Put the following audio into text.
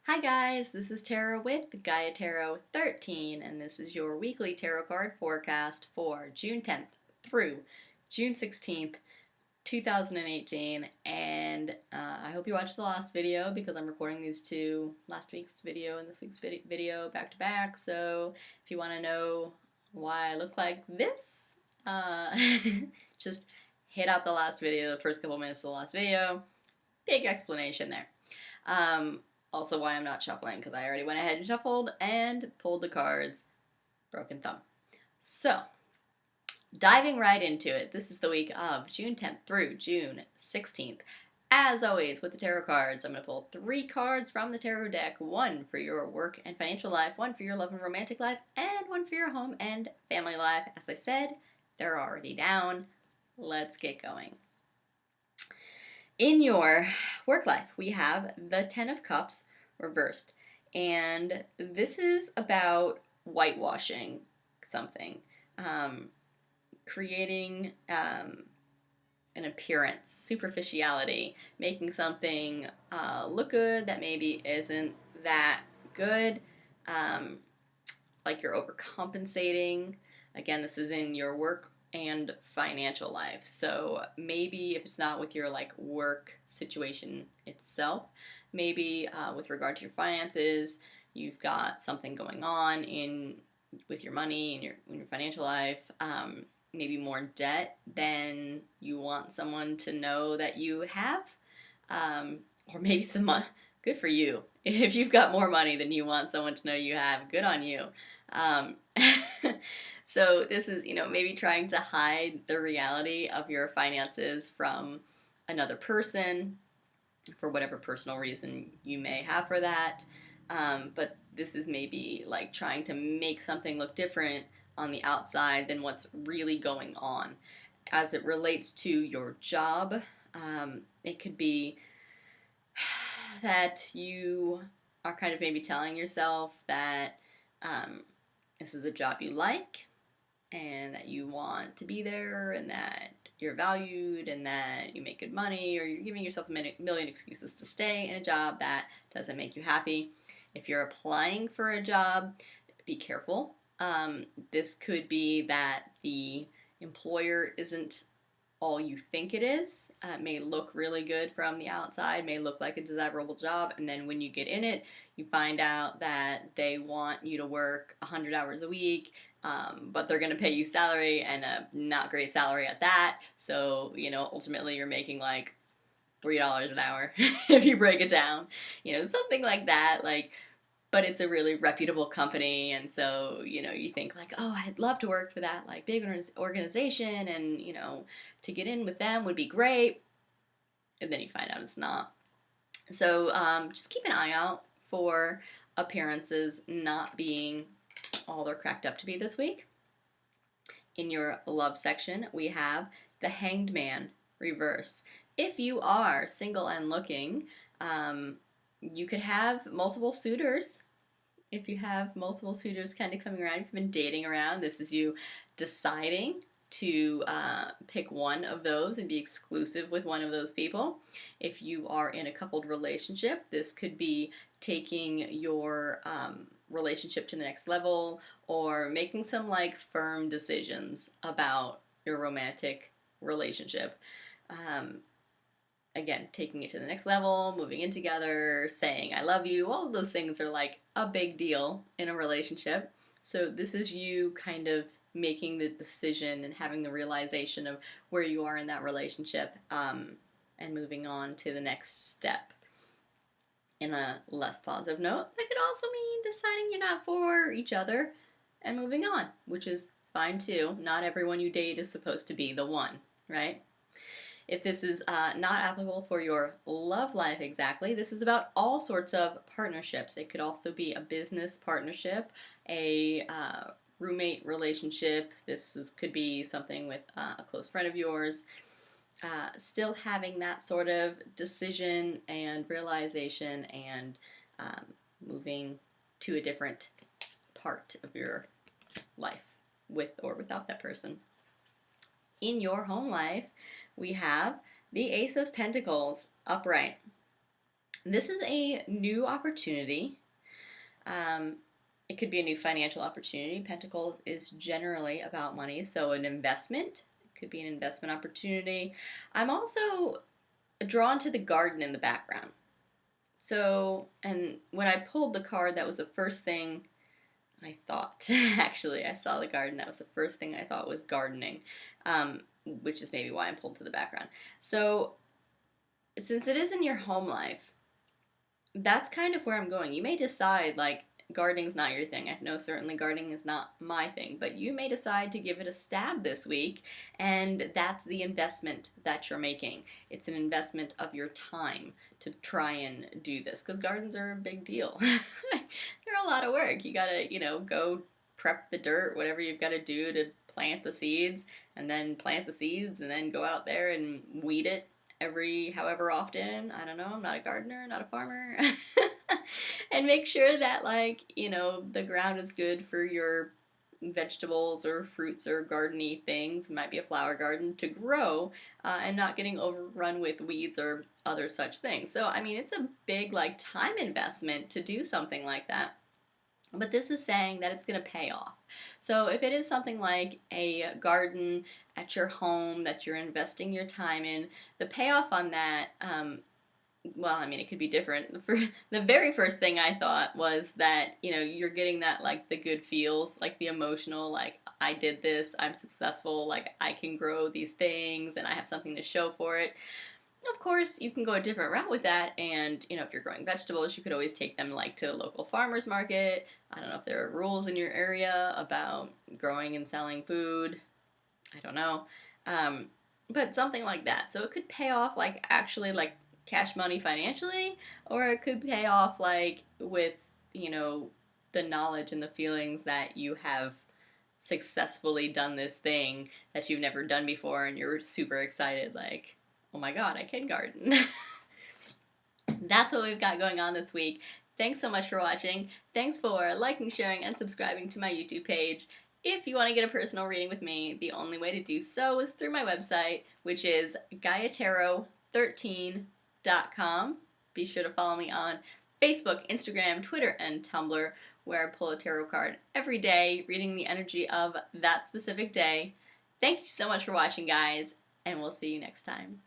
Hi guys, this is Tarot with Gaia Tarot 13, and this is your weekly tarot card forecast for June 10th through June 16th, 2018. And I hope you watched the last video because I'm recording these two, last week's video and this week's video back to back. So if you want to know why I look like this, uh, just hit out the last video, the first couple minutes of the last video. Big explanation there. Also why I'm not shuffling, because I already went ahead and shuffled and pulled the cards. Broken thumb. So, diving right into it, this is the week of June 10th through June 16th. As always, with the tarot cards, I'm going to pull 3 cards from the tarot deck. 1 for your work and financial life, 1 for your love and romantic life, and 1 for your home and family life. As I said, they're already down. Let's get going. In your work life, we have the Ten of Cups reversed, and this is about whitewashing something, creating an appearance, superficiality, making something look good that maybe isn't that good, like you're overcompensating. Again, this is in your work and financial life. So maybe if it's not with your like work situation itself, maybe with regard to your finances, you've got something going on with your money and your financial life. Maybe more debt than you want someone to know that you have, or maybe some good for you. If you've got more money than you want someone to know you have, good on you. Um, so this is, maybe trying to hide the reality of your finances from another person for whatever personal reason you may have for that. But this is maybe like trying to make something look different on the outside than what's really going on. As it relates to your job, it could be that you are kind of maybe telling yourself that this is a job you like and that you want to be there and that you're valued and that you make good money, or you're giving yourself a million excuses to stay in a job that doesn't make you happy. If you're applying for a job, be careful. This could be that the employer isn't all you think it is. It may look really good from the outside, may look like a desirable job, and then when you get in it, you find out that they want you to work 100 hours a week, but they're going to pay you salary, and a not great salary at that. So, ultimately you're making like $3 an hour if you break it down. Something like that, but it's a really reputable company, and so, you think like, oh, I'd love to work for that like big organization, and, to get in with them would be great, and then you find out it's not. So just keep an eye out for appearances not being all they're cracked up to be this week. In your love section, we have the Hanged Man reverse. If you are single and looking, you could have multiple suitors. If you have multiple suitors kind of coming around, if you've been dating around, this is you deciding to pick one of those and be exclusive with one of those people. If you are in a coupled relationship, this could be taking your relationship to the next level, or making some like firm decisions about your romantic relationship. Again, taking it to the next level, moving in together, saying I love you, all of those things are like a big deal in a relationship. So this is you kind of making the decision and having the realization of where you are in that relationship, and moving on to the next step. In a less positive note, that could also mean deciding you're not for each other and moving on, which is fine too. Not everyone you date is supposed to be the one, right? If this is not applicable for your love life exactly, this is about all sorts of partnerships. It could also be a business partnership, a roommate relationship. Could be something with a close friend of yours. Still having that sort of decision and realization, and moving to a different part of your life with or without that person. In your home life, we have the Ace of Pentacles upright. This is a new opportunity. Um, it could be a new financial opportunity. Pentacles is generally about money, so an investment. It could be an investment opportunity. I'm also drawn to the garden in the background. So, and when I pulled the card, that was the first thing I thought. Actually, I saw the garden. That was the first thing I thought was gardening, which is maybe why I'm pulled to the background. So, since it is in your home life, that's kind of where I'm going. You may decide, like, gardening's not your thing. I know certainly gardening is not my thing, but you may decide to give it a stab this week, and that's the investment that you're making. It's an investment of your time to try and do this, because gardens are a big deal. They're a lot of work. You gotta, go prep the dirt, whatever you've got to do to plant the seeds, and then plant the seeds, and then go out there and weed it every however often. I don't know, I'm not a gardener, not a farmer. And make sure that, like, the ground is good for your vegetables or fruits or gardeny things. It might be a flower garden to grow, and not getting overrun with weeds or other such things. So I mean, it's a big, like, time investment to do something like that. But this is saying that it's going to pay off. So if it is something like a garden at your home that you're investing your time in, the payoff on that, well, I mean, it could be different. For the very first thing I thought was that, you're getting that, like, the good feels, like the emotional, like, I did this, I'm successful, like, I can grow these things and I have something to show for it. Of course, you can go a different route with that, and if you're growing vegetables, you could always take them, like, to a local farmer's market. I don't know if there are rules in your area about growing and selling food. I don't know. But something like that. So it could pay off, like, actually, like, cash money financially, or it could pay off, like, with, the knowledge and the feelings that you have successfully done this thing that you've never done before, and you're super excited, like, oh my god, I can garden. That's what we've got going on this week. Thanks so much for watching. Thanks for liking, sharing, and subscribing to my YouTube page. If you want to get a personal reading with me, the only way to do so is through my website, which is GaiaTarot13.com. Be sure to follow me on Facebook, Instagram, Twitter, and Tumblr, where I pull a tarot card every day, reading the energy of that specific day. Thank you so much for watching, guys, and we'll see you next time.